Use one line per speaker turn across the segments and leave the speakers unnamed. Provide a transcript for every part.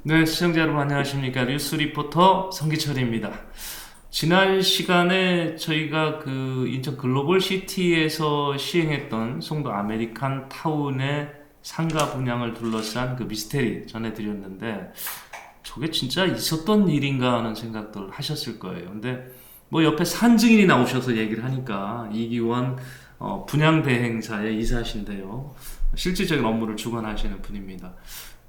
네, 시청자 여러분 안녕하십니까. 뉴스 리포터 성기철입니다. 지난 시간에 저희가 그 인천 글로벌 시티에서 시행했던 송도 아메리칸 타운의 상가 분양을 둘러싼 그 미스테리 전해드렸는데 저게 진짜 있었던 일인가 하는 생각들 하셨을 거예요. 근데 뭐 옆에 산증인이 나오셔서 얘기를 하니까 이기원 분양 대행사의 이사신데요. 실질적인 업무를 주관하시는 분입니다.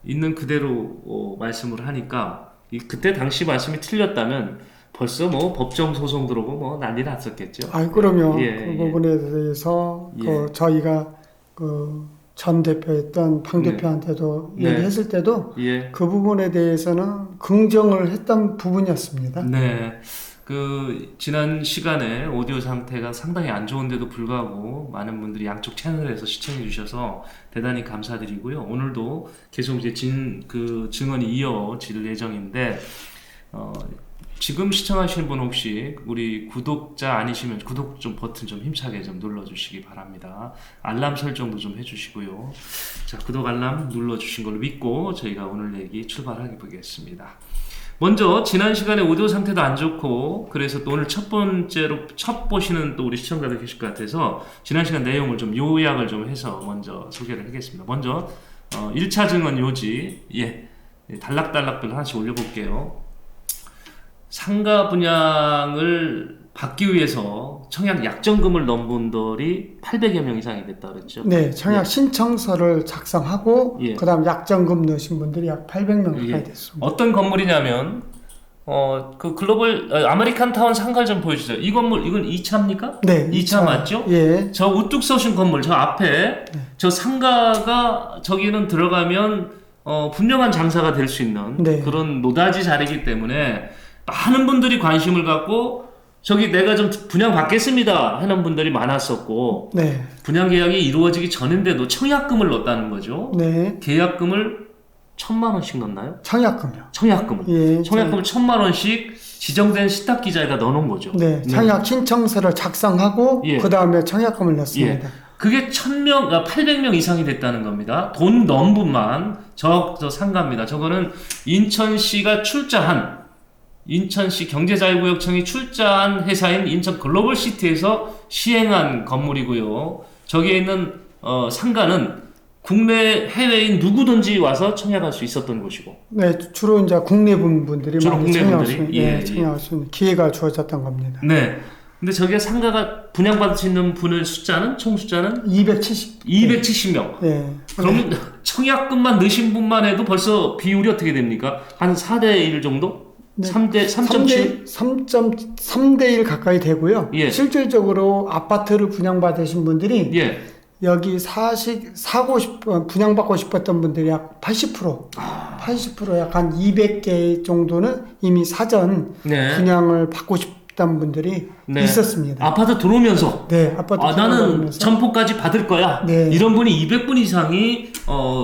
있는 그대로 말씀을 하니까 그때 당시 말씀이 틀렸다면 벌써 뭐 법정 소송 들어오고 뭐 난리 났었겠죠.
아, 그럼요.
예,
그 부분에 대해서
예.
저희가 전 대표였던 방
네.
대표한테도
네.
얘기했을 때도
예.
그 부분에 대해서는 긍정을 했던 부분이었습니다.
네. 그 지난 시간에 오디오 상태가 상당히 안 좋은데도 불구하고 많은 분들이 양쪽 채널에서 시청해 주셔서 대단히 감사드리고요. 오늘도 계속 이제 증언이 이어질 예정인데 지금 시청하시는 분 혹시 우리 구독자 아니시면 구독 좀 버튼 좀 힘차게 좀 눌러주시기 바랍니다. 알람 설정도 좀 해주시고요. 자, 구독 알람 눌러주신 걸로 믿고 저희가 오늘 얘기 출발하게 보겠습니다. 먼저 지난 시간에 오디오 상태도 안 좋고 그래서 또 오늘 첫 보시는 또 우리 시청자들 계실 것 같아서 지난 시간 내용을 좀 요약을 좀 해서 먼저 소개를 하겠습니다. 먼저 1차 증언 요지 단락단락별 하나씩 올려볼게요. 상가 분양을 받기 위해서 청약 약정금을 넣은 분들이 800여 명 이상이 됐다 그랬죠?
네, 청약 신청서를 작성하고
예.
그다음 약정금 넣으신 분들이 약 800명 가까이
예.
됐습니다.
어떤 건물이냐면 그 글로벌 아메리칸 타운 상가를 좀 보여주세요. 이 건물 이건 2차입니까?
네,
2차 맞죠?
예.
저 우뚝 서신 건물 저 앞에 저 상가가 저기는 들어가면 분명한 장사가 될 수 있는
네.
그런 노다지 자리이기 때문에 많은 분들이 관심을 갖고 저기 내가 좀 분양 받겠습니다 하는 분들이 많았었고
네.
분양 계약이 이루어지기 전인데도 청약금을 넣었다는 거죠.
네.
계약금을 1,000만 원씩 넣나요?
청약금요.
청약금을.
예.
청약금을 1,000만 원씩 지정된 시탁 기자에다 넣어놓은 거죠.
네. 청약 신청서를 작성하고
예.
그다음에 청약금을 넣습니다.
그게 800명 이상이 됐다는 겁니다. 돈 넣은 분만 저 상가입니다. 저거는 인천시가 출자한 인천시 경제자유구역청이 출자한 회사인 인천 글로벌시티에서 시행한 건물이고요. 저기에 있는 상가는 국내 해외인 누구든지 와서 청약할 수 있었던 곳이고.
네, 주로 이제 국내 분들이
주로
많이
국내
청약할
분들이?
수,
예,
청약할 수 있는 기회가 주어졌던 겁니다.
네. 근데 저게 상가가 분양받을 수 있는 분의 숫자는 총 숫자는 270명.
네.
그러면 청약금만 넣으신 분만 해도 벌써 비율이 어떻게 됩니까? 한 4대 1 정도?
네.
3.7?
3대 1 가까이 되고요.
예.
실질적으로 아파트를 분양받으신 분들이
예.
여기 분양받고 싶었던 분들이 약 80%, 80% 약 한 200개 정도는 이미 사전
네.
분양을 받고 싶던 분들이
네.
있었습니다.
아파트 들어오면서
네, 아파트
나는
들어오면서.
점포까지 받을 거야.
네.
이런 분이 200분 이상이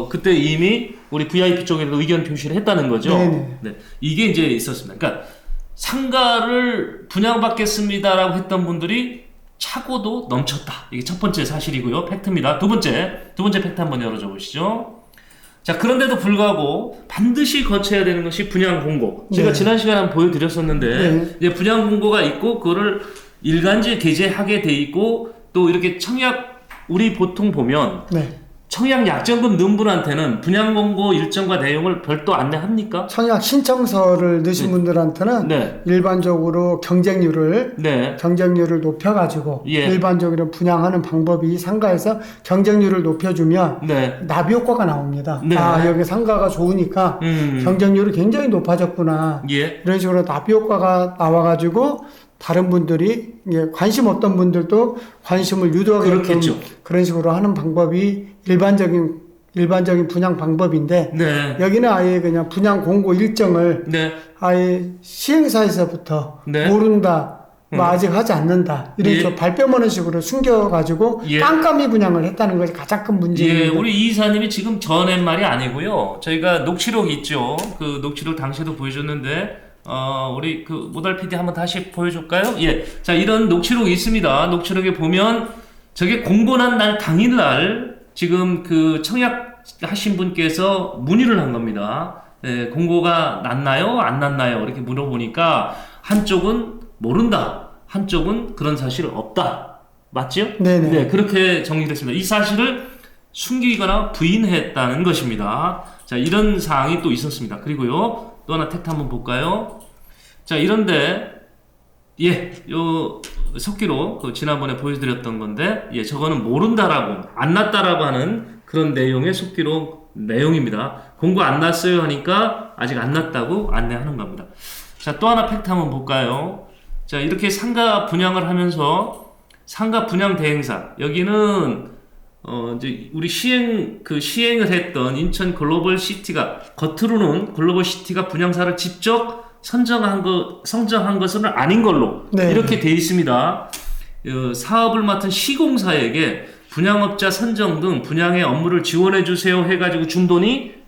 그때 이미 우리 VIP 쪽에도 의견 표시를 했다는 거죠.
네네.
네. 이게 이제 있었습니다. 그러니까 상가를 분양받겠습니다라고 했던 분들이 차고도 넘쳤다. 이게 첫 번째 사실이고요. 팩트입니다. 두 번째 팩트 한번 열어줘 보시죠. 자, 그런데도 불구하고 반드시 거쳐야 되는 것이 분양 공고. 제가
네.
지난 시간에 한번 보여드렸었는데
네.
이제 분양 공고가 있고 그거를 일간지 게재하게 돼 있고 또 이렇게 청약 우리 보통 보면
네.
청약 약정금 넣은 분한테는 분양 공고 일정과 내용을 별도 안내합니까?
청약 신청서를 넣으신 분들한테는
네.
일반적으로 경쟁률을
네.
높여가지고
예.
일반적으로 분양하는 방법이 상가에서 경쟁률을 높여주면
네.
나비 효과가 나옵니다.
네.
여기 상가가 좋으니까 경쟁률이 굉장히 높아졌구나.
예.
이런 식으로 나비 효과가 나와가지고 다른 분들이 관심 없던 분들도 관심을 유도하게끔
그렇겠죠.
그런 식으로 하는 방법이 일반적인 분양 방법인데
네.
여기는 아예 그냥 분양 공고 일정을
네.
아예 시행사에서부터
네.
모른다, 아직 하지 않는다 이런
예.
식으로 발뺌하는 식으로 숨겨가지고
예.
깜깜이 분양을 했다는 것이 가장 큰 문제입니다.
예, 우리 이 이사님이 지금 전한 말이 아니고요. 저희가 녹취록 있죠. 그 녹취록 당시에도 보여줬는데 우리 그 모달 PD 한번 다시 보여줄까요? 예. 자, 이런 녹취록이 있습니다. 녹취록에 보면 저게 공고 난 날 당일날 지금 그 청약 하신 분께서 문의를 한 겁니다. 공고가 났나요? 안 났나요? 이렇게 물어보니까 한쪽은 모른다. 한쪽은 그런 사실 없다. 맞죠?
네네.
네, 그렇게 정리됐습니다. 이 사실을 숨기거나 부인했다는 것입니다. 자, 이런 사항이 또 있었습니다. 그리고요, 또 하나 텍트 한번 볼까요? 자, 이런데, 예, 요, 속기로, 지난번에 보여드렸던 건데, 예, 저거는 모른다라고, 안 났다라고 하는 그런 내용의 속기로 내용입니다. 공고 안 났어요 하니까 아직 안 났다고 안내하는 겁니다. 자, 또 하나 팩트 한번 볼까요? 자, 이렇게 상가 분양을 하면서 상가 분양 대행사, 여기는 이제 우리 시행을 했던 인천 글로벌 시티가, 겉으로는 글로벌 시티가 분양사를 직접 선정한 것은 아닌 걸로
네.
이렇게 돼 있습니다. 사업을 맡은 시공사에게 분양업자 선정 등 분양의 업무를 지원해 주세요 해가지고 준 돈이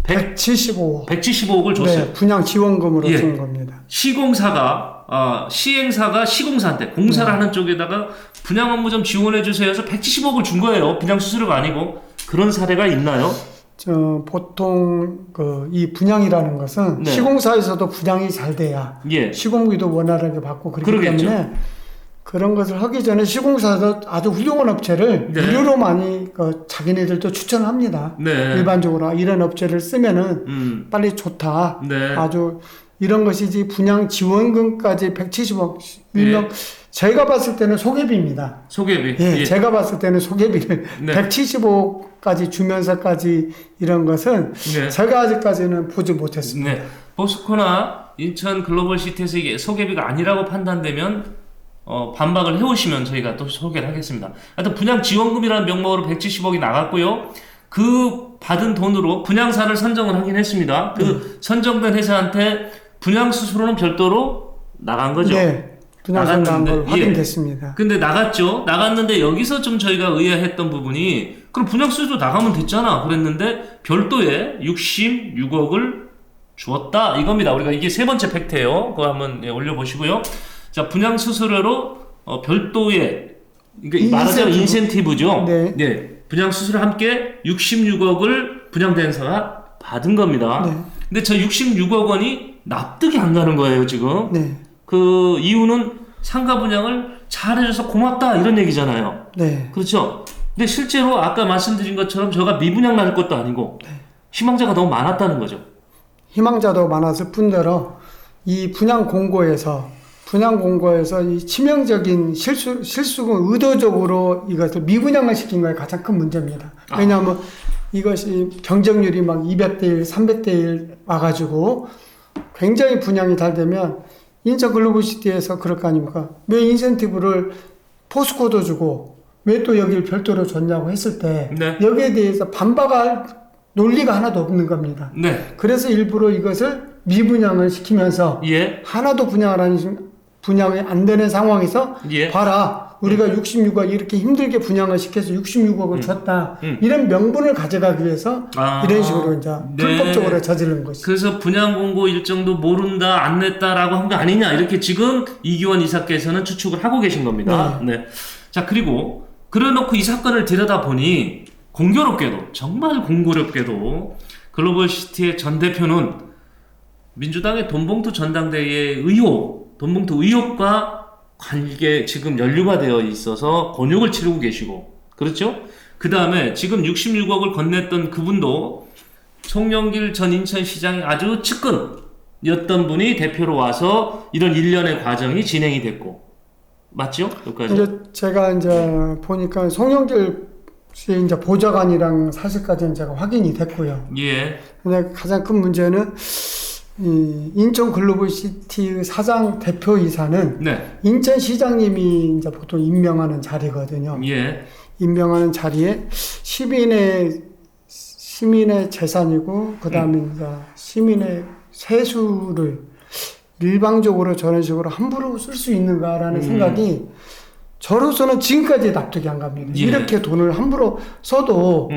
175억을 줬어요.
네, 분양 지원금으로
예.
준 겁니다.
시행사가 시공사한테 공사를 하는 쪽에다가 분양 업무 좀 지원해 주세요 해서 170억을 준 거예요. 분양 수수료가 아니고. 그런 사례가 있나요?
보통 이 분양이라는 것은
네.
시공사에서도 분양이 잘 돼야
예.
시공비도 원활하게 받고 그렇기
그러겠죠.
때문에 그런 것을 하기 전에 시공사에서 아주 훌륭한 업체를
네.
무료로 많이 자기네들도 추천합니다.
네.
일반적으로 이런 업체를 쓰면은 빨리 좋다.
네.
아주 이런 것이지 분양 지원금까지 170억 일명 제가 봤을 때는 소개비입니다.
소개비.
예,
예.
제가 봤을 때는 소개비를
네.
175억까지 주면서까지 이런 것은
네.
제가 아직까지는 보지 못했습니다.
네. 포스코나 인천 글로벌 시티에서 이게 소개비가 아니라고 판단되면 반박을 해오시면 저희가 또 소개를 하겠습니다. 하여튼 분양 지원금이라는 명목으로 170억이 나갔고요. 그 받은 돈으로 분양사를 선정을 하긴 했습니다. 그 선정된 회사한테 분양 수수료는 별도로 나간 거죠.
네. 분양서 나간 걸
예.
확인됐습니다.
근데 나갔죠. 나갔는데 여기서 좀 저희가 의아했던 부분이 그럼 분양 수수료 나가면 됐잖아 그랬는데 별도의 66억을 주었다 이겁니다. 우리가 이게 세 번째 팩트예요. 그거 한번 올려보시고요. 자, 분양 수수료로 별도의 그러니까 말하자면 인센티브죠.
네.
네. 분양 수수료 함께 66억을 분양 대행사가 받은 겁니다.
네.
근데 저 66억 원이 납득이 안 가는 거예요, 지금.
네.
그 이유는 상가 분양을 잘해줘서 고맙다 이런 얘기잖아요.
네.
그렇죠? 근데 실제로 아까 말씀드린 것처럼 저가 미분양 날 것도 아니고 희망자가 너무 많았다는 거죠.
희망자도 많았을 뿐더러 이 분양 공고에서 이 치명적인 실수금 의도적으로 이것을 미분양을 시킨 거에 가장 큰 문제입니다. 왜냐하면 이것이 경쟁률이 막 200대 1, 300대 1 와가지고 굉장히 분양이 잘 되면 인천 글로벌시티에서 그럴 거 아닙니까? 왜 인센티브를 포스코도 주고 왜 또 여기를 별도로 줬냐고 했을 때
네.
여기에 대해서 반박할 논리가 하나도 없는 겁니다.
네.
그래서 일부러 이것을 미분양을 시키면서
예.
하나도 분양이 안 되는 상황에서
예.
봐라 우리가 66억 이렇게 힘들게 분양을 시켜서 66억을 줬다 이런 명분을 가져가기 위해서 이런 식으로 이제
네.
불법적으로 저지른 것이죠.
그래서 분양 공고 일정도 모른다, 안 냈다라고 한 거 아니냐 이렇게 지금 이기원 이사께서는 추측을 하고 계신 겁니다. 네. 자, 그리고 그래놓고 이 사건을 들여다보니 공교롭게도 정말 공교롭게도 글로벌시티의 전 대표는 민주당의 돈봉투 전당대회의 돈봉투 의혹과 관계 지금 연루가 되어 있어서 곤욕을 치르고 계시고 그렇죠? 그 다음에 지금 66억을 건넸던 그분도 송영길 전 인천시장이 아주 측근이었던 분이 대표로 와서 이런 일련의 과정이 진행이 됐고 맞죠? 여기까지.
이제 제가 이제 보니까 송영길 씨의 이제 보좌관이랑 사실까지는 제가 확인이 됐고요.
예.
근데 가장 큰 문제는 이 인천 글로벌시티 사장 대표이사는
네.
인천시장님이 이제 보통 임명하는 자리거든요.
예.
임명하는 자리에 시민의 재산이고 그다음에 이제 시민의 세수를 일방적으로 저런 식으로 함부로 쓸 수 있는가라는 생각이 저로서는 지금까지 납득이 안 갑니다.
예.
이렇게 돈을 함부로 써도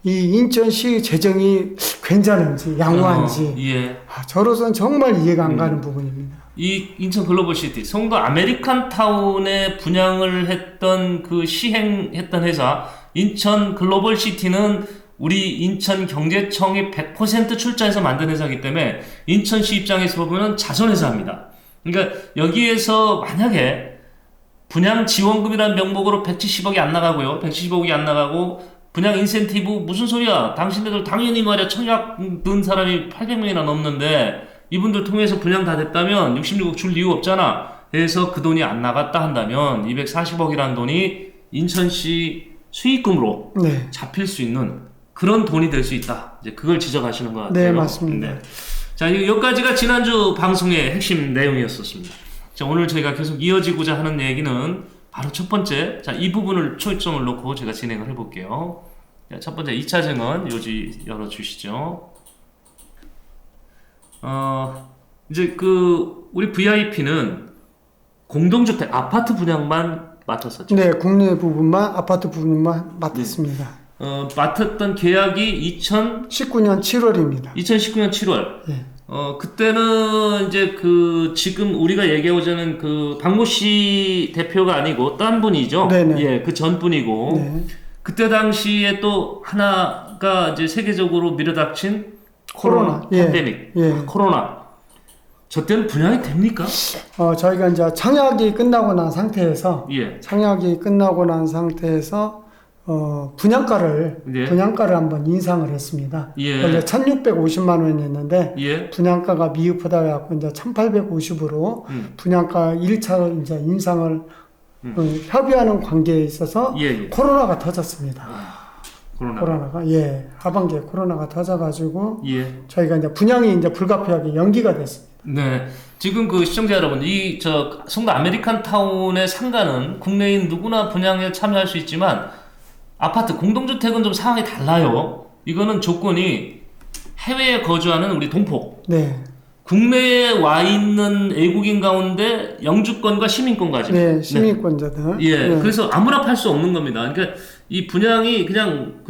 이 인천시 재정이 괜찮은지 양호한지
예.
저로서는 정말 이해가 안 가는 부분입니다.
이 인천 글로벌시티 송도 아메리칸 타운에 분양을 했던 그 시행했던 회사 인천 글로벌시티는 우리 인천경제청이 100% 출자해서 만든 회사이기 때문에 인천시 입장에서 보면 자선회사입니다. 그러니까 여기에서 만약에 분양 지원금이라는 명목으로 170억이 안 나가고요. 170억이 안 나가고 분양 인센티브 무슨 소리야? 당신네들 당연히 말이야 청약 넣은 사람이 800명이나 넘는데 이분들 통해서 분양 다 됐다면 66억 줄 이유 없잖아. 그래서 그 돈이 안 나갔다 한다면 240억이라는 돈이 인천시 수익금으로
네.
잡힐 수 있는 그런 돈이 될 수 있다. 이제 그걸 지적하시는 것 같아요.
네, 맞습니다.
네. 자, 여기까지가 지난주 방송의 핵심 내용이었었습니다. 자, 오늘 저희가 계속 이어지고자 하는 얘기는 바로 첫 번째, 자, 이 부분을 초점을 놓고 제가 진행을 해볼게요. 자, 첫 번째 2차 증언 요지 열어주시죠. 이제 우리 VIP는 공동주택 아파트 분양만 맡았었죠.
네, 국내 부분만 아파트 부분만 맡았습니다.
맡았던 계약이
19년 7월입니다.
2019년 7월.
예.
그때는 이제 지금 우리가 얘기하고자 하는 박모 씨 대표가 아니고 딴 분이죠.
네네.
예, 그 전 분이고.
네.
그때 당시에 또 하나가 이제 세계적으로 밀어닥친 코로나
예.
팬데믹.
예.
코로나. 저 때는 분양이 됩니까?
저희가 이제 청약이 끝나고 난 상태에서
예.
분양가를
예.
한번 인상을 했습니다.
예.
원래 1,650만 원이었는데
예.
분양가가 미흡하다 해갖고 이제 1,850으로 분양가 1차로 이제 인상을 협의하는 관계에 있어서
예.
코로나가 터졌습니다.
코로나.
하반기에 코로나가 터져가지고
예.
저희가 이제 분양이 이제 불가피하게 연기가 됐습니다.
네. 지금 시청자 여러분, 송도 아메리칸 타운의 상가는 국내인 누구나 분양에 참여할 수 있지만 아파트, 공동주택은 좀 상황이 달라요. 이거는 조건이 해외에 거주하는 우리 동포.
네.
국내에 와 있는 외국인 가운데 영주권과 시민권 가지고.
네, 시민권자들.
예.
네.
그래서 아무나 팔 수 없는 겁니다. 그러니까 이 분양이 그냥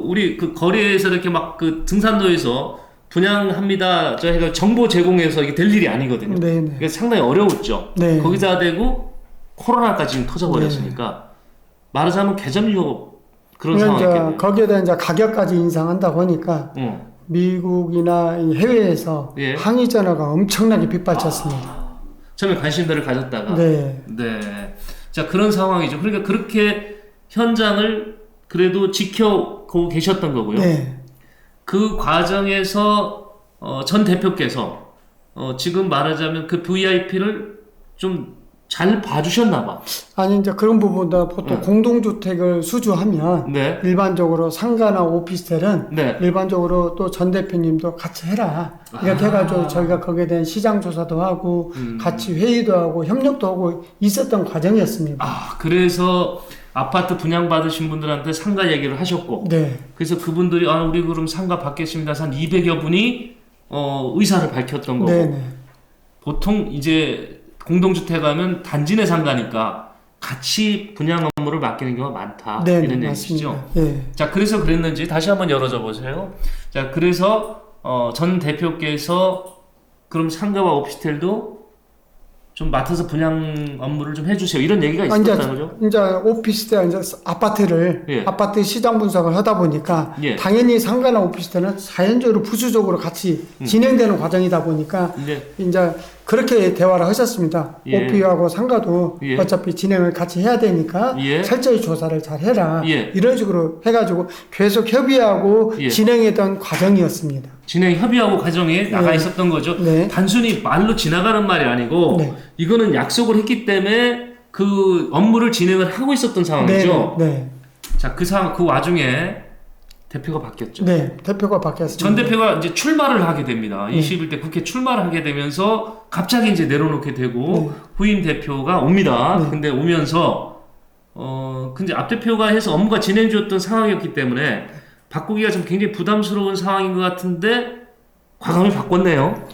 우리 거리에서 이렇게 막 등산로에서 분양합니다. 해가 정보 제공해서 이게 될 일이 아니거든요.
네, 네.
그러니까 상당히 어려웠죠.
네.
거기다 대고 코로나까지 지금 터져버렸으니까 말하자면 개점 유업 그런 상황이겠네요.
거기에다 이제 가격까지 인상한다 보니까 미국이나 이 해외에서
예.
항의 전화가 엄청나게 빗발쳤습니다.
처음에 관심들을 가졌다가
네.
네. 자, 그런 상황이죠. 그러니까 그렇게 현장을 그래도 지켜보고 계셨던 거고요.
네.
그 과정에서 전 대표께서 지금 말하자면 그 VIP를 좀 잘 봐주셨나 봐.
아니 이제 그런 부분도 보통 공동주택을 수주하면
네.
일반적으로 상가나 오피스텔은
네.
일반적으로 또 전 대표님도 같이 해라 이렇게 해가지고 저희가 거기에 대한 시장 조사도 하고 같이 회의도 하고 협력도 하고 있었던 과정이었습니다.
그래서 아파트 분양 받으신 분들한테 상가 얘기를 하셨고,
네.
그래서 그분들이 우리 그럼 상가 받겠습니다. 한 200여 분이 의사를 밝혔던 거고.
네네.
보통 이제 공동주택 하면 단지 내 상가니까 같이 분양 업무를 맡기는 경우가 많다.
네네,
이런
맞습니다.
얘기시죠.
예.
자, 그래서 그랬는지 다시 한번 열어줘 보세요. 자, 그래서 전 대표께서 그럼 상가와 오피스텔도 좀 맡아서 분양 업무를 좀 해주세요. 이런 얘기가 있었다는 거죠?
이제 오피스텔, 이제 아파트를,
예.
아파트 시장 분석을 하다 보니까
예.
당연히 상가나 오피스텔은 자연적으로 부수적으로 같이 진행되는 과정이다 보니까 이제 그렇게 대화를 하셨습니다.
예.
오피하고 상가도
예.
어차피 진행을 같이 해야 되니까
예.
철저히 조사를 잘 해라.
예.
이런 식으로 해가지고 계속 협의하고
예.
진행했던 과정이었습니다.
진행 협의하고 과정에 나가 있었던 거죠.
네.
단순히 말로 지나가는 말이 아니고
네.
이거는 약속을 했기 때문에 그 업무를 진행을 하고 있었던 상황이죠.
네.
자, 그 와중에 대표가 바뀌었죠.
네. 대표가 바뀌었습니다.
전 대표가 이제 출마를 하게 됩니다. 21대 국회 출마를 하게 되면서 갑자기 이제 내려놓게 되고 후임 대표가 옵니다.
네.
근데 오면서 근데 앞 대표가 해서 업무가 진행 중이었던 상황이었기 때문에 바꾸기가 좀 굉장히 부담스러운 상황인 것 같은데 과감히 바꿨네요.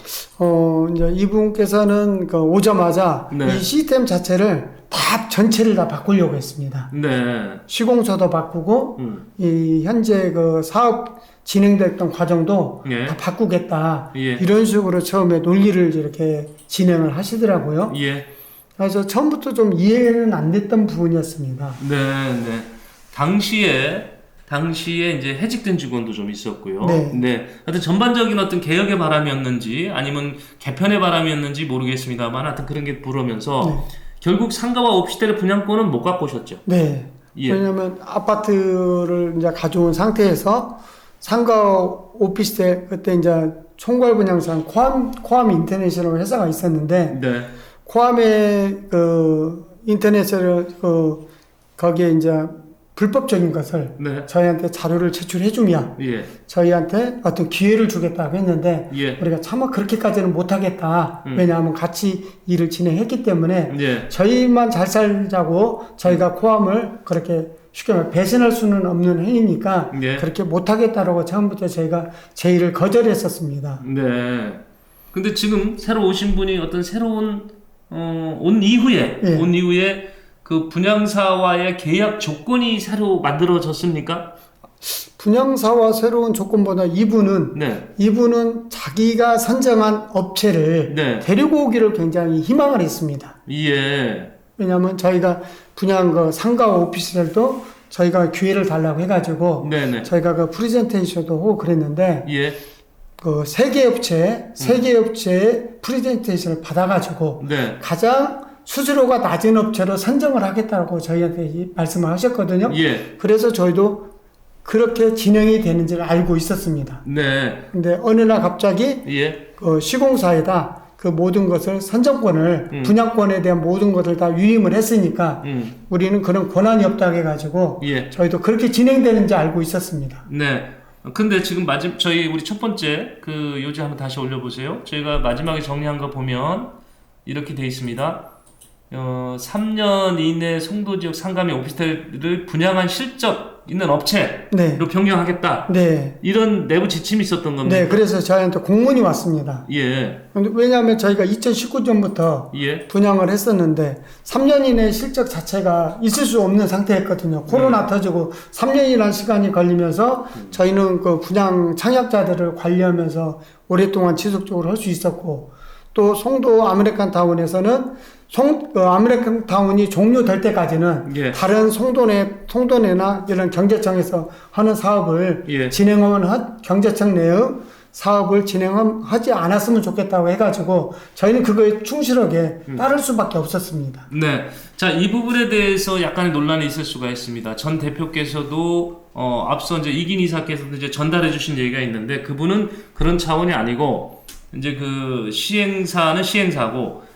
이제 이분께서는 오자마자
네.
이 시스템 자체를 다 전체를 다 바꾸려고 했습니다.
네.
시공서도 바꾸고 이 현재 사업 진행됐던 과정도
예.
다 바꾸겠다.
예.
이런 식으로 처음에 논리를 이렇게 진행을 하시더라고요.
예.
그래서 처음부터 좀 이해는 안 됐던 부분이었습니다.
네. 당시에 당시에 이제 해직된 직원도 좀 있었고요.
네.
하여튼 전반적인 어떤 개혁의 바람이었는지 아니면 개편의 바람이었는지 모르겠습니다만 하여튼 그런 게 불으면서 결국 상가와 오피스텔 분양권은 못 갖고 오셨죠.
네.
예.
왜냐하면 아파트를 이제 가져온 상태에서 상가 오피스텔 그때 이제 총괄 분양상 코암 인터내셔널 회사가 있었는데
네.
코암의 그 인터내셔널 거기에 이제 불법적인 것을
네.
저희한테 자료를 제출해주면
예.
저희한테 어떤 기회를 주겠다고 했는데
예.
우리가 차마 그렇게까지는 못하겠다. 왜냐하면 같이 일을 진행했기 때문에
예.
저희만 잘 살자고 저희가 코암을 그렇게 쉽게 말해 배신할 수는 없는 행위니까
예.
그렇게 못하겠다라고 처음부터 저희가 제의를 거절했었습니다.
네. 근데 지금 새로 오신 분이 어떤 새로운 온 이후에
예.
온 이후에 그 분양사와의 계약 조건이 새로 만들어졌습니까?
분양사와 새로운 조건보다 이분은
네.
자기가 선정한 업체를
네.
데리고 오기를 굉장히 희망을 했습니다.
예.
왜냐하면 저희가 분양 그 상가 오피스텔도 저희가 기회를 달라고 해가지고
네네.
저희가 그 프레젠테이션도 하고 그랬는데
예.
그 세 개 업체의 프레젠테이션을 받아가지고
네.
가장 수수료가 낮은 업체로 선정을 하겠다고 저희한테 말씀을 하셨거든요.
예.
그래서 저희도 그렇게 진행이 되는지를 알고 있었습니다.
네.
근데 어느 날 갑자기
예.
그 시공사에다 그 모든 것을 선정권을 분양권에 대한 모든 것을 다 위임을 했으니까 우리는 그런 권한이 없다고 해가지고
예.
저희도 그렇게 진행되는지 알고 있었습니다.
네. 근데 지금 저희 우리 첫 번째 그 요지 한번 다시 올려보세요. 저희가 마지막에 정리한 거 보면 이렇게 돼 있습니다. 3년 이내 송도 지역 상가 및 오피스텔을 분양한 실적 있는 업체로
네.
변경하겠다.
네.
이런 내부 지침이 있었던 겁니다.
네. 그래서 저희한테 공문이 왔습니다.
예.
근데 왜냐하면 저희가 2019년부터
예.
분양을 했었는데 3년 이내 실적 자체가 있을 수 없는 상태였거든요. 코로나 터지고 3년이라는 시간이 걸리면서 저희는 그 분양 청약자들을 관리하면서 오랫동안 지속적으로 할 수 있었고 또 송도 아메리칸 타운에서는 아메리칸 타운이 종료될 때까지는
예.
다른 송도내나 이런 경제청에서 하는 사업을
예.
진행하는 경제청 내의 사업을 진행하지 않았으면 좋겠다고 해가지고 저희는 그거에 충실하게 따를 수밖에 없었습니다.
네. 자, 이 부분에 대해서 약간의 논란이 있을 수가 있습니다. 전 대표께서도 앞서 이제 이긴 이사께서도 이제 전달해 주신 얘기가 있는데 그분은 그런 차원이 아니고 이제 그 시행사는 시행사고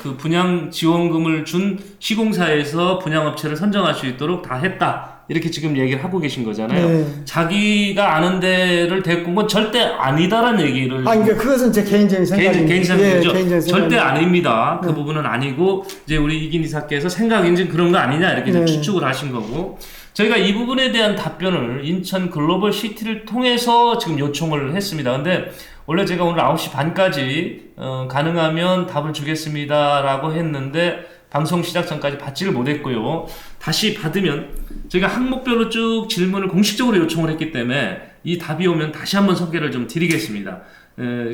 그 분양 지원금을 준 시공사에서 분양업체를 선정할 수 있도록 다 했다. 이렇게 지금 얘기를 하고 계신 거잖아요.
네.
자기가 아는 데를 데리고 온 건 절대 아니다라는 얘기를.
그러니까 그것은 제 개인적인 생각입니다.
개인적인 생각이죠.
개인적인
절대
생각입니다.
아닙니다. 그 부분은 아니고 이제 우리 이긴 이사께서 생각인지 그런 거 아니냐 이렇게
네.
추측을 하신 거고 저희가 이 부분에 대한 답변을 인천 글로벌 시티를 통해서 지금 요청을 했습니다. 근데 원래 제가 오늘 9시 반까지 가능하면 답을 주겠습니다라고 했는데 방송 시작 전까지 받지를 못했고요. 다시 받으면 저희가 항목별로 쭉 질문을 공식적으로 요청을 했기 때문에 이 답이 오면 다시 한번 소개를 좀 드리겠습니다.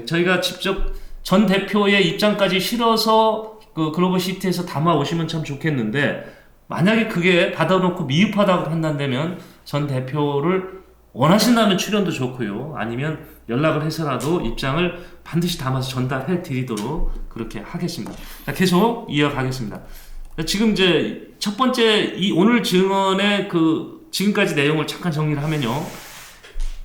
저희가 직접 전 대표의 입장까지 실어서 그 글로벌 시티에서 담아 오시면 참 좋겠는데 만약에 그게 받아놓고 미흡하다고 판단되면 전 대표를 원하신다면 출연도 좋고요. 아니면 연락을 해서라도 입장을 반드시 담아서 전달해 드리도록 그렇게 하겠습니다. 자, 계속 이어가겠습니다. 지금 이제 첫 번째 오늘 증언의 그 지금까지 내용을 잠깐 정리를 하면요.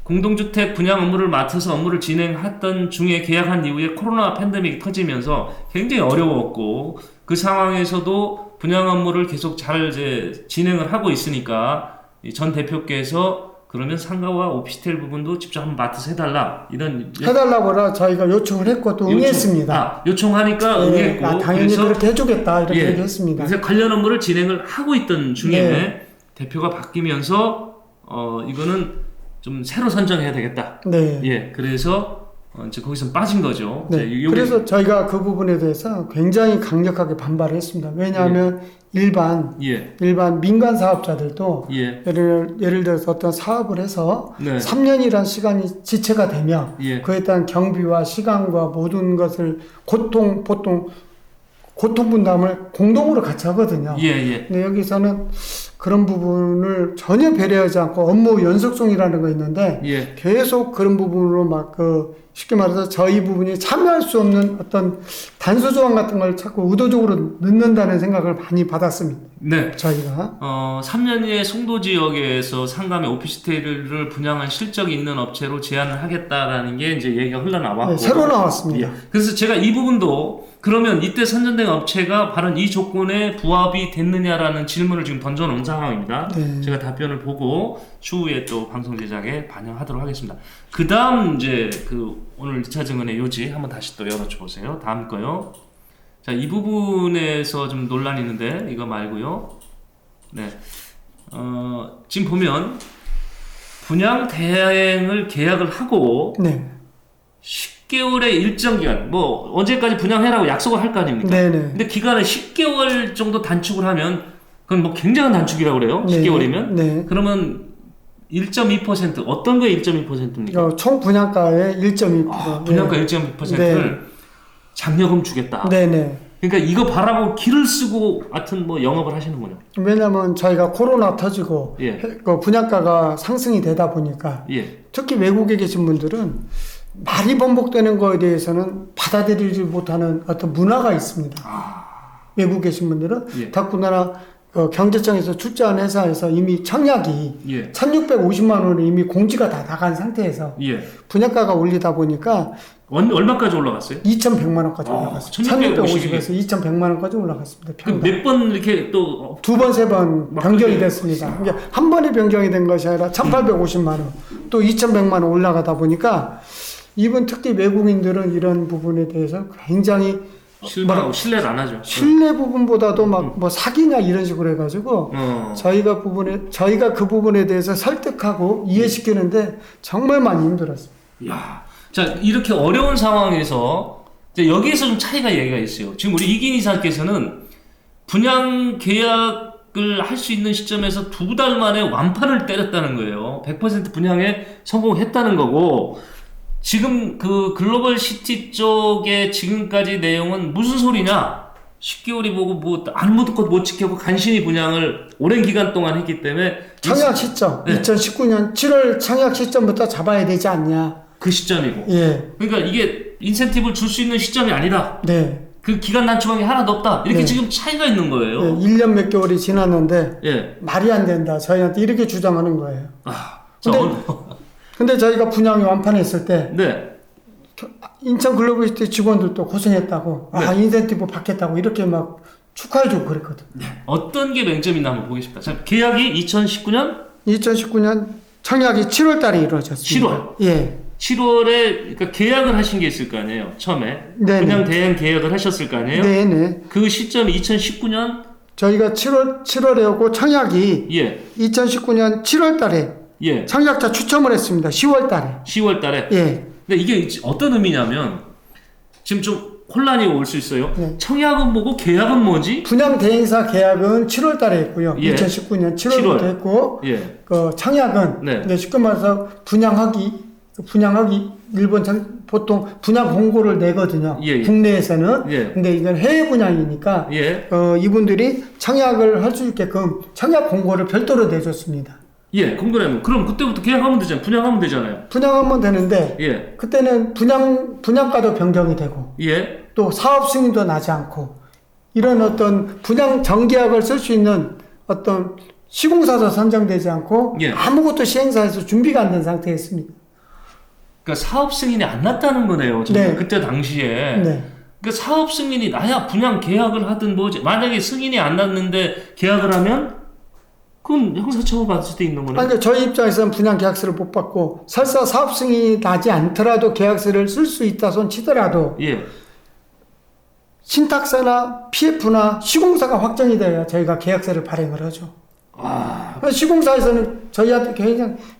공동주택 분양 업무를 맡아서 업무를 진행했던 중에 계약한 이후에 코로나 팬데믹이 터지면서 굉장히 어려웠고 그 상황에서도 분양 업무를 계속 잘 이제 진행을 하고 있으니까 전 대표께서 그러면 상가와 오피스텔 부분도 직접 한번 맡아서 해달라 이런
해달라고 저희가 요청을 했고 또 응했습니다.
요청하니까 응했고
당연히
그래서,
그렇게 해주겠다 이렇게 얘기했습니다.
그래서 관련 업무를 진행을 하고 있던 중에
네.
대표가 바뀌면서 이거는 좀 새로 선정해야 되겠다.
네.
예, 그래서 이제 거기서 빠진 거죠.
네. 그래서 저희가 그 부분에 대해서 굉장히 강력하게 반발을 했습니다. 왜냐하면 일반 민간 사업자들도 예를 들어서 어떤 사업을 해서 3년이라는 시간이 지체가 되면 그에 따른 경비와 시간과 모든 것을 보통 고통 분담을 공동으로 같이 하거든요. 근데 여기서는 그런 부분을 전혀 배려하지 않고 업무 연속성이라는 거 있는데
예.
계속 그런 부분으로 막 쉽게 말해서 저희 부분이 참여할 수 없는 어떤 단수 조항 같은 걸 자꾸 의도적으로 넣는다는 생각을 많이 받았습니다.
네.
저희가
3년이에 송도 지역에서 상감의 오피스텔을 분양한 실적이 있는 업체로 제안을 하겠다라는 게 이제 얘기가 흘러나왔고.
네, 새로 나왔습니다.
예. 그래서 제가 이 부분도 그러면 이때 선정된 업체가 바로 이 조건에 부합이 됐느냐라는 질문을 지금 던져놓은 상황입니다.
네.
제가 답변을 보고 추후에 또 방송 제작에 반영하도록 하겠습니다. 그 다음 이제 오늘 2차 증언의 요지 한번 다시 또 열어줘 보세요. 다음 거요. 자, 이 부분에서 좀 논란이 있는데 이거 말고요. 네. 지금 보면 분양 대행을 계약을 하고
네.
10개월의 일정 기간, 뭐 언제까지 분양해라고 약속을 할 거 아닙니까?
네네.
근데 기간을 10개월 정도 단축을 하면 그건 뭐 굉장한 단축이라고 그래요.
네.
10개월이면.
네.
그러면 1.2% 어떤 거에 1.2%입니까?
총 분양가의 1.2%.
분양가
네.
1.2%를 장려금 주겠다.
네네.
그러니까 이거 바라고 길을 쓰고 하여튼 뭐 영업을 하시는군요.
왜냐하면 저희가 코로나 터지고
예.
그 분양가가 상승이 되다 보니까
예.
특히 외국에 계신 분들은 말이 번복되는 거에 대해서는 받아들이지 못하는 어떤 문화가 있습니다. 외국에 계신 분들은
예.
더군다나 경제청에서 출자한 회사에서 이미 청약이
예.
1,650만 원이 이미 공지가 다 나간 상태에서
예.
분양가가 올리다 보니까
얼마까지 올라갔어요?
2,100만 원까지 올라갔습니다. 1,650에서 2,100만 원까지 올라갔습니다.
몇 번 이렇게 또
두 번, 세 번
막
변경이
그렇게
됐습니다. 그러니까 한 번에 변경이 된 것이 아니라 1,850만 원, 또 2,100만 원 올라가다 보니까 이번 특히 외국인들은 이런 부분에 대해서 굉장히
실망하고 신뢰를 안 하죠.
신뢰 부분보다도 막 뭐 사기냐 이런 식으로 해가지고 저희가 그 부분에 대해서 설득하고 이해시키는데 정말 많이 힘들었습니다.
야, 자 이렇게 어려운 상황에서 이제 여기에서 좀 차이가 얘기가 있어요. 지금 우리 이긴 이사께서는 분양 계약을 할 수 있는 시점에서 2달 만에 완판을 때렸다는 거예요. 100% 분양에 성공했다는 거고. 지금 그 글로벌 시티 쪽의 지금까지 내용은 무슨 소리냐? 10개월이 보고 뭐 아무것도 못 지켰고 간신히 분양을 오랜 기간 동안 했기 때문에
청약 시점,
네.
2019년 7월 청약 시점부터 잡아야 되지 않냐?
그 시점이고.
예.
그러니까 이게 인센티브를 줄 수 있는 시점이 아니다.
네.
그 기간 단축한 게 하나도 없다. 이렇게
네.
지금 차이가 있는 거예요.
예, 1년 몇 개월이 지났는데
예.
말이 안 된다. 저희한테 이렇게 주장하는 거예요.
자,
근데 저희가 분양이 완판했을 때
네.
인천 글로벌시티 직원들도 고생했다고
네.
인센티브 받겠다고 이렇게 막 축하해주고 그랬거든.
어떤 게 맹점이 있나 한번 보겠습니다. 자, 계약이 2019년
2019년 청약이 7월 달에 이루어졌습니다.
7월?
예.
7월에 그러니까 계약을 하신 게 있을 거 아니에요. 처음에.
네네.
분양 대행 계약을 하셨을 거 아니에요.
네네.
그 시점이 2019년
저희가 7월에 오고 청약이
예.
2019년 7월 달에
예.
청약자 추첨을 했습니다. 10월 달에.
10월 달에.
예.
근데 이게 어떤 의미냐면 지금 좀 혼란이 올 수 있어요.
네.
청약은 뭐고 계약은 뭐지?
분양 대행사 계약은 7월 달에 했고요.
예.
2019년 7월부터
7월.
했고
예.
그 청약은
네.
이제 쉽게 말해서 분양하기 일본 보통 분양 공고를 내거든요.
예, 예.
국내에서는.
예.
근데 이건 해외 분양이니까
예.
이분들이 청약을 할 수 있게끔 청약 공고를 별도로 내줬습니다.
예. 공고라면 그럼 그때부터 계약하면 되잖아요. 분양하면 되잖아요.
분양하면 되는데
예.
그때는 분양가도 변경이 되고
예.
또 사업 승인도 나지 않고 이런 어떤 분양 정계약을 쓸 수 있는 어떤 시공사도 선정되지 않고
예.
아무것도 시행사에서 준비가 안 된 상태였습니다.
그러니까 사업 승인이 안 났다는 거네요.
네.
그때 당시에.
네.
그러니까 사업 승인이 나야 분양 계약을 하든 뭐지. 만약에 승인이 안 났는데 계약을 하면 그건 형사처벌 받을 수도 있는 거네요.
그러니까 저희 입장에서는 분양 계약서를 못 받고 설사 사업 승인이 나지 않더라도 계약서를 쓸 수 있다 손 치더라도
예.
신탁사나 PF나 시공사가 확정이 돼야 저희가 계약서를 발행을 하죠. 시공사에서는 저희한테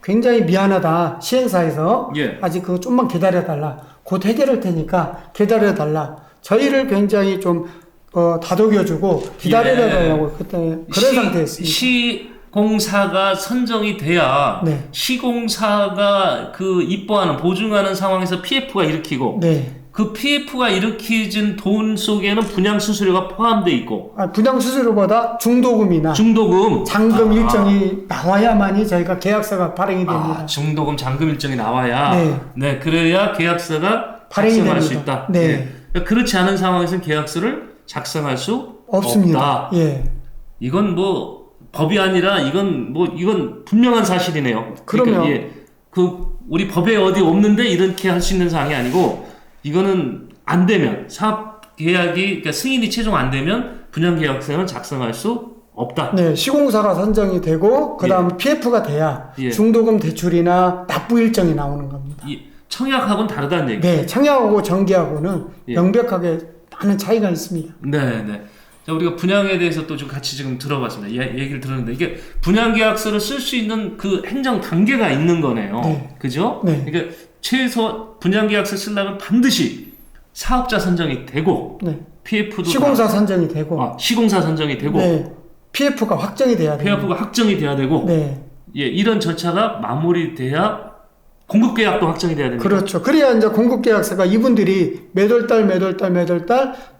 굉장히 미안하다. 시행사에서
예.
아직 그거 좀만 기다려달라. 곧 해결할 테니까 기다려달라. 저희를 굉장히 좀 다독여주고 기다려달라고 그때 그런 상태였습니다.
시공사가 선정이 돼야
네.
시공사가 그 입보하는 보증하는 상황에서 PF가 일으키고
네.
그 PF가 일으키진 돈 속에는 분양 수수료가 포함돼 있고
분양 수수료보다 중도금이나
중도금,
잔금 일정이 나와야만이 저희가 계약서가 발행이 됩니다.
중도금, 잔금 일정이 나와야
네.
그래야 계약서가
발행이
작성할 수
됩니다.
있다.
네.
그러니까 그렇지 않은 상황에서는 계약서를 작성할 수
없습니다.
없다.
예.
이건 뭐 법이 아니라 이건 분명한 사실이네요.
그럼요.
그러니까 우리 법에 어디 없는데 이렇게 할 수 있는 사항이 아니고 이거는 안 되면 사업 계약이 그러니까 승인이 최종 안 되면 분양 계약서는 작성할 수 없다.
네, 시공사가 선정이 되고 그다음 PF가 돼야 중도금 대출이나 납부 일정이 나오는 겁니다.
이 청약하고는 다르다는 얘기.
네, 청약하고 정기하고는 명백하게 많은 차이가 있습니다.
네, 네. 자, 우리가 분양에 대해서 또 좀 같이 지금 들어봤습니다. 얘기를 들었는데 이게 분양 계약서를 쓸 수 있는 그 행정 단계가 있는 거네요.
네.
그죠?
네.
그러니까 최소 분양 계약서 쓰려면 반드시 사업자 선정이 되고
네.
PF도
시공사 선정이 되고
시공사 선정이 되고
네. PF가 확정이 돼야 돼요.
PF가 확정이 돼야 되고
네.
예, 이런 절차가 마무리돼야 공급 계약도 확정이 돼야 됩니다.
그렇죠. 그래야 이제 공급 계약서가 이분들이 매달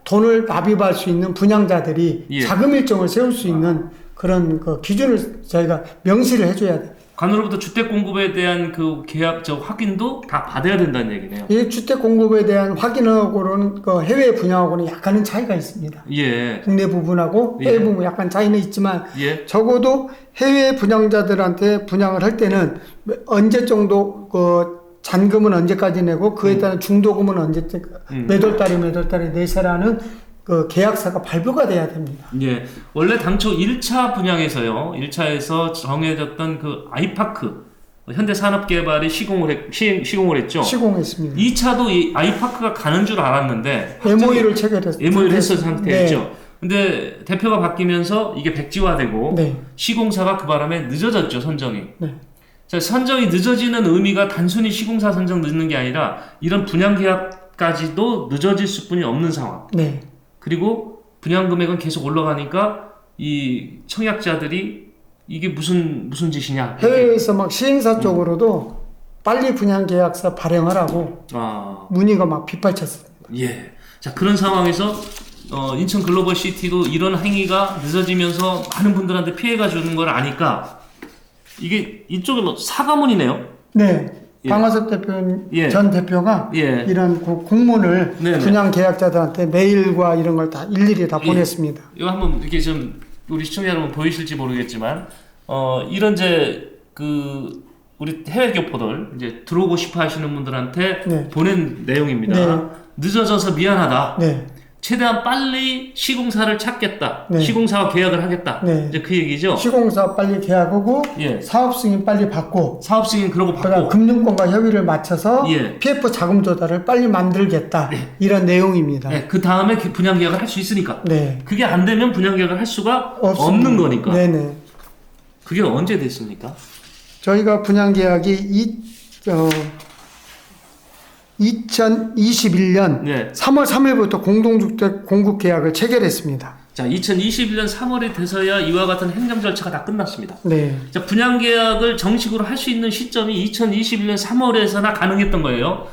돈을 납입할 수 있는 분양자들이 자금 일정을 세울 수 있는 그런 그 기준을 저희가 명시를 해줘야 돼요.
관으로부터 주택 공급에 대한 그 계약 확인도 다 받아야 된다는 얘기네요.
이 주택 공급에 대한 확인하고는 그 해외 분양하고는 약간은 차이가 있습니다.
예.
국내 부분하고 해외 부분 약간 차이는 있지만 적어도 해외 분양자들한테 분양을 할 때는 언제 정도 그 잔금은 언제까지 내고 그에 따른 중도금은 언제 매달 달에 내세라는 그 계약서가 발표가 돼야 됩니다.
예. 원래 당초 1차 분양에서요. 1차에서 정해졌던 그 아이파크 현대산업개발이 시공을 했죠.
시공했습니다.
2차도 이 아이파크가 가는 줄 알았는데
MOU를 체결했어요.
MOU를 했던 상태였죠. 근데 대표가 바뀌면서 이게 백지화되고 시공사가 그 바람에 늦어졌죠, 선정이. 자, 선정이 늦어지는 의미가 단순히 시공사 선정 늦는 게 아니라 이런 분양 계약까지도 늦어질 수뿐이 없는 상황. 그리고 분양 금액은 계속 올라가니까 이 청약자들이 이게 무슨 짓이냐.
해외에서 막 시행사 쪽으로도 빨리 분양 계약서 발행하라고 문의가 막 빗발쳤습니다.
예. 자, 그런 상황에서 인천 글로벌 시티도 이런 행위가 늦어지면서 많은 분들한테 피해가 주는 걸 아니까 이게 이쪽은 사과문이네요.
네. 방화섭 전 대표가 이런 공문을 분양 계약자들한테 메일과 이런 걸 다 일일이 다 보냈습니다.
이거 한번 이렇게 좀 우리 시청자 여러분 보이실지 모르겠지만 이런 우리 해외 교포들 이제 들어오고 싶어 하시는 분들한테 보낸 내용입니다. 늦어져서 미안하다. 최대한 빨리 시공사를 찾겠다. 시공사와 계약을 하겠다. 이제 그 얘기죠.
시공사 빨리 계약하고 사업 승인 빨리 받고
사업 승인 그러고 받고
금융권과 협의를 맞춰서 PF 자금 조달을 빨리 만들겠다. 이런 내용입니다.
그 다음에 분양 계약을 할 수 있으니까. 그게 안 되면 분양 계약을 할 수가 없는 거니까. 그게 언제 됐습니까?
저희가 분양 계약이 2021년 3월 3일부터 공동주택 공급 계약을 체결했습니다.
자, 2021년 3월에 돼서야 이와 같은 행정 절차가 다 끝났습니다. 자, 분양 계약을 정식으로 할 수 있는 시점이 2021년 3월에서나 가능했던 거예요.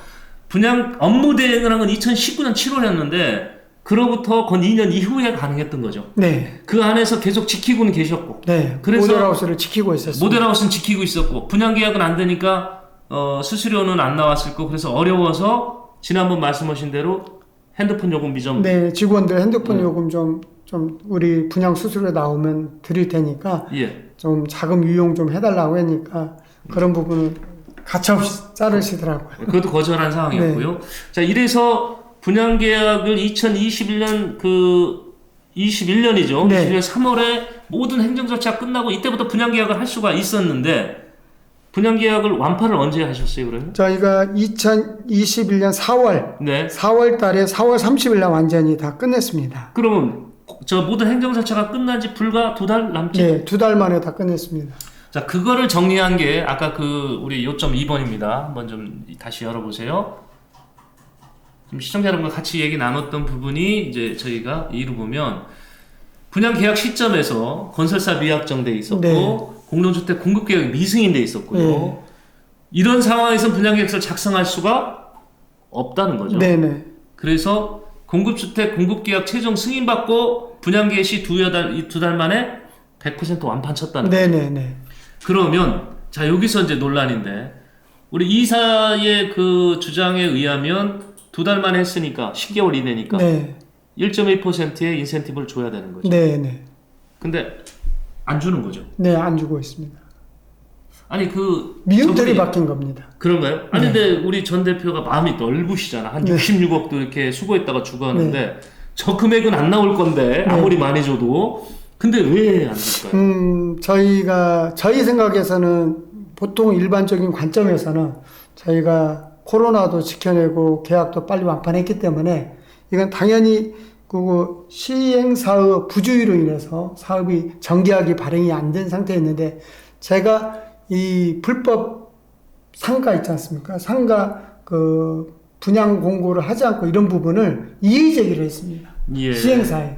분양 업무 대행을 한 건 2019년 7월이었는데 그로부터 건 2년 이후에 가능했던 거죠. 그 안에서 계속 지키고는 계셨고. 그래서
모델하우스를 지키고 있었습니다.
모델하우스는 지키고 있었고 분양 계약은 안 되니까 수수료는 안 나왔을 거고 그래서 어려워서 지난번 말씀하신 대로 핸드폰 요금비 좀
직원들 핸드폰 요금 좀 우리 분양 수수료 나오면 드릴 테니까 좀 자금 유용 좀 해달라고 하니까 그런 부분은 가차없이 자르시더라고요.
그것도 거절한 상황이었고요. 자, 이래서 분양 계약을 2021년 21년이죠. 21년 3월에 모든 행정 절차 끝나고 이때부터 분양 계약을 할 수가 있었는데 분양 계약을 완파를 언제 하셨어요, 그러면?
저희가 2021년 4월 달에 4월 30일 날 완전히 다 끝냈습니다.
그러면 저 모든 행정 절차가 끝난 지 불과 2달 남짓?
2달 만에 다 끝냈습니다.
자, 그거를 정리한 게 아까 우리 요점 2번입니다. 한번 좀 다시 열어보세요. 지금 시청자 여러분과 같이 얘기 나눴던 부분이 이제 저희가 이루 보면 분양 계약 시점에서 건설사 미확정돼 있었고 공동주택 공급 계약이 미승인돼 있었고요. 이런 상황에서 분양 계약서를 작성할 수가 없다는 거죠. 그래서 공급주택 공급계약 최종 승인받고 분양 개시 두 달 만에 100% 완판 쳤다는 거죠.
네네네.
그러면 자 여기서 이제 논란인데 우리 이사의 그 주장에 의하면 두 달 만에 했으니까 10개월 이내니까
네.
1.1%의 인센티브를 줘야 되는 거죠.
네네.
근데 안 주는 거죠.
네, 안 주고 있습니다.
아니 그
미음털이
저분이-
바뀐 겁니다.
그런가요? 아니
네.
근데 우리 전 대표가 마음이 넓으시잖아. 한
네.
66억도 이렇게 수고했다가 주고 하는데 저 금액은 안 나올 건데 아무리 많이 줘도 근데 왜 안 줄까요?
저희 생각에서는 보통 일반적인 관점에서는 저희가 코로나도 지켜내고 계약도 빨리 완판했기 때문에 이건 당연히 그 시행사의 부주의로 인해서 사업이 정기하기 발행이 안 된 상태였는데 제가 이 불법 상가 있지 않습니까? 상가 그 분양 공고를 하지 않고 이런 부분을 이의 제기를 했습니다.
예.
시행사에.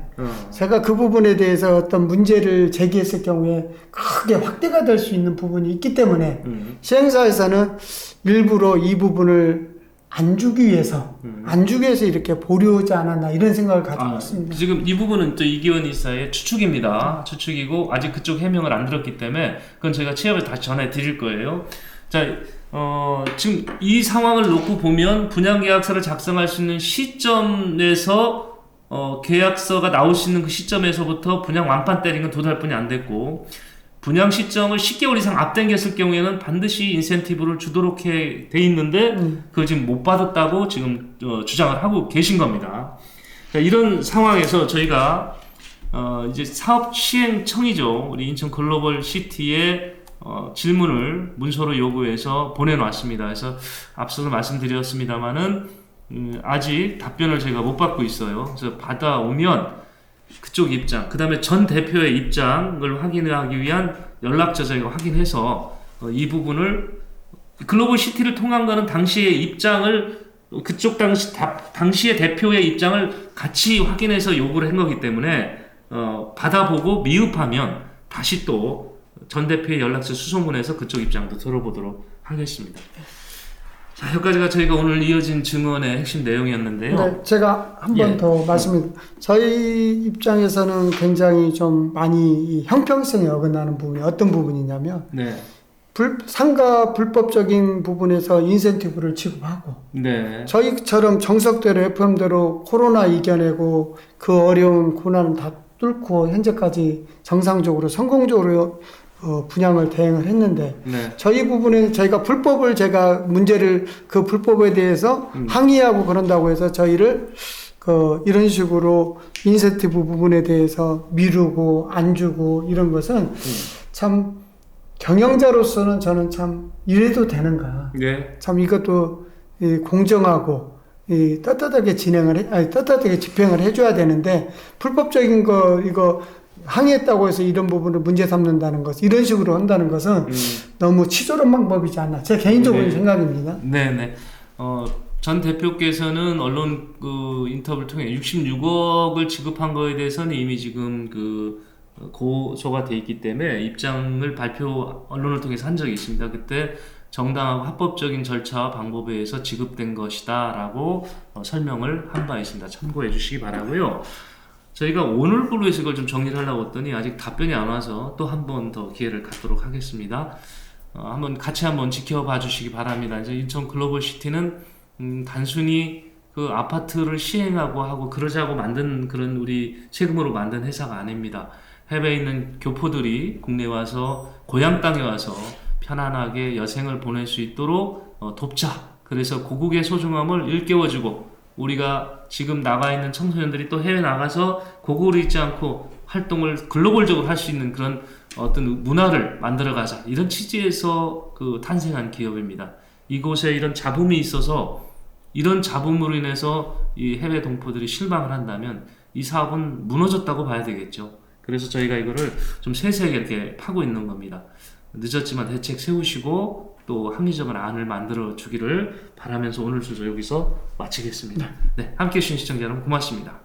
제가 그 부분에 대해서 어떤 문제를 제기했을 경우에 크게 확대가 될 수 있는 부분이 있기 때문에 시행사에서는 일부러 이 부분을 안 주기 위해서 이렇게 보류하지 않았나 이런 생각을 가지고 있습니다.
지금 이 부분은 또 이기원 이사의 추측입니다. 추측이고 아직 그쪽 해명을 안 들었기 때문에 그건 저희가 취합을 다시 전해 드릴 거예요. 자, 지금 이 상황을 놓고 보면 분양계약서를 작성할 수 있는 시점에서 계약서가 나올 수 있는 그 시점에서부터 분양 완판 때린 건 두 달뿐이 안 됐고 분양 시점을 10개월 이상 앞당겼을 경우에는 반드시 인센티브를 주도록 돼 있는데 그걸 지금 못 받았다고 지금 주장을 하고 계신 겁니다. 자, 이런 상황에서 저희가 이제 사업 시행청이죠. 우리 인천 글로벌 시티에 질문을 문서로 요구해서 보내놨습니다. 그래서 앞서도 말씀드렸습니다만은 아직 답변을 제가 못 받고 있어요. 그래서 받아오면 그쪽 입장, 그 다음에 전 대표의 입장을 확인하기 위한 연락처 저희가 확인해서 이 부분을 글로벌 시티를 통한 거는 당시의 입장을 그쪽 당시의 대표의 입장을 같이 확인해서 요구를 한 거기 때문에 받아보고 미흡하면 다시 또 전 대표의 연락처 수송문에서 그쪽 입장도 들어보도록 하겠습니다. 자, 여기까지가 저희가 오늘 이어진 증언의 핵심 내용이었는데요.
네, 제가 한 번 더 말씀드립니다. 저희 입장에서는 굉장히 좀 많이 이 형평성에 어긋나는 부분이 어떤 부분이냐면
네.
상가 불법적인 부분에서 인센티브를 지급하고
네.
저희처럼 정석대로 FM대로 코로나 이겨내고 그 어려운 고난을 다 뚫고 현재까지 정상적으로 성공적으로 분양을 대행을 했는데
네.
저희 부분은 저희가 제가 문제를 그 불법에 대해서 항의하고 그런다고 해서 저희를 이런 식으로 인센티브 부분에 대해서 미루고 안 주고 이런 것은 참 경영자로서는 저는 참 이래도 되는가.
네.
참 이것도 공정하고 떳떳하게 떳떳하게 집행을 해줘야 되는데 불법적인 거 이거 항의했다고 해서 이런 부분을 문제 삼는다는 것, 이런 식으로 한다는 것은 너무 치졸한 방법이지 않나. 제 개인적인 생각입니다.
네네. 전 대표께서는 언론 인터뷰를 통해 66억을 지급한 거에 대해서는 이미 지금 고소가 돼 있기 때문에 입장을 언론을 통해서 한 적이 있습니다. 그때 정당하고 합법적인 절차와 방법에 의해서 지급된 것이다라고 설명을 한 바 있습니다. 참고해 주시기 바라고요. 저희가 오늘 부루에서 이걸 좀 정리를 하려고 했더니 아직 답변이 안 와서 또 한 번 더 기회를 갖도록 하겠습니다. 같이 한번 지켜봐 주시기 바랍니다. 이제 인천 글로벌 시티는 단순히 그 아파트를 시행하고 그러자고 만든 그런 우리 세금으로 만든 회사가 아닙니다. 해외에 있는 교포들이 국내에 와서 고향 땅에 와서 편안하게 여생을 보낼 수 있도록 돕자. 그래서 고국의 소중함을 일깨워주고 우리가 지금 나가 있는 청소년들이 또 해외 나가서 고국을 잊지 않고 활동을 글로벌적으로 할 수 있는 그런 어떤 문화를 만들어가자. 이런 취지에서 탄생한 기업입니다. 이곳에 이런 잡음이 있어서 이런 잡음으로 인해서 이 해외 동포들이 실망을 한다면 이 사업은 무너졌다고 봐야 되겠죠. 그래서 저희가 이거를 좀 세세하게 이렇게 파고 있는 겁니다. 늦었지만 대책 세우시고 또 합리적인 안을 만들어 주기를 바라면서 오늘 순서 여기서 마치겠습니다. 네, 함께 해주신 시청자 여러분 고맙습니다.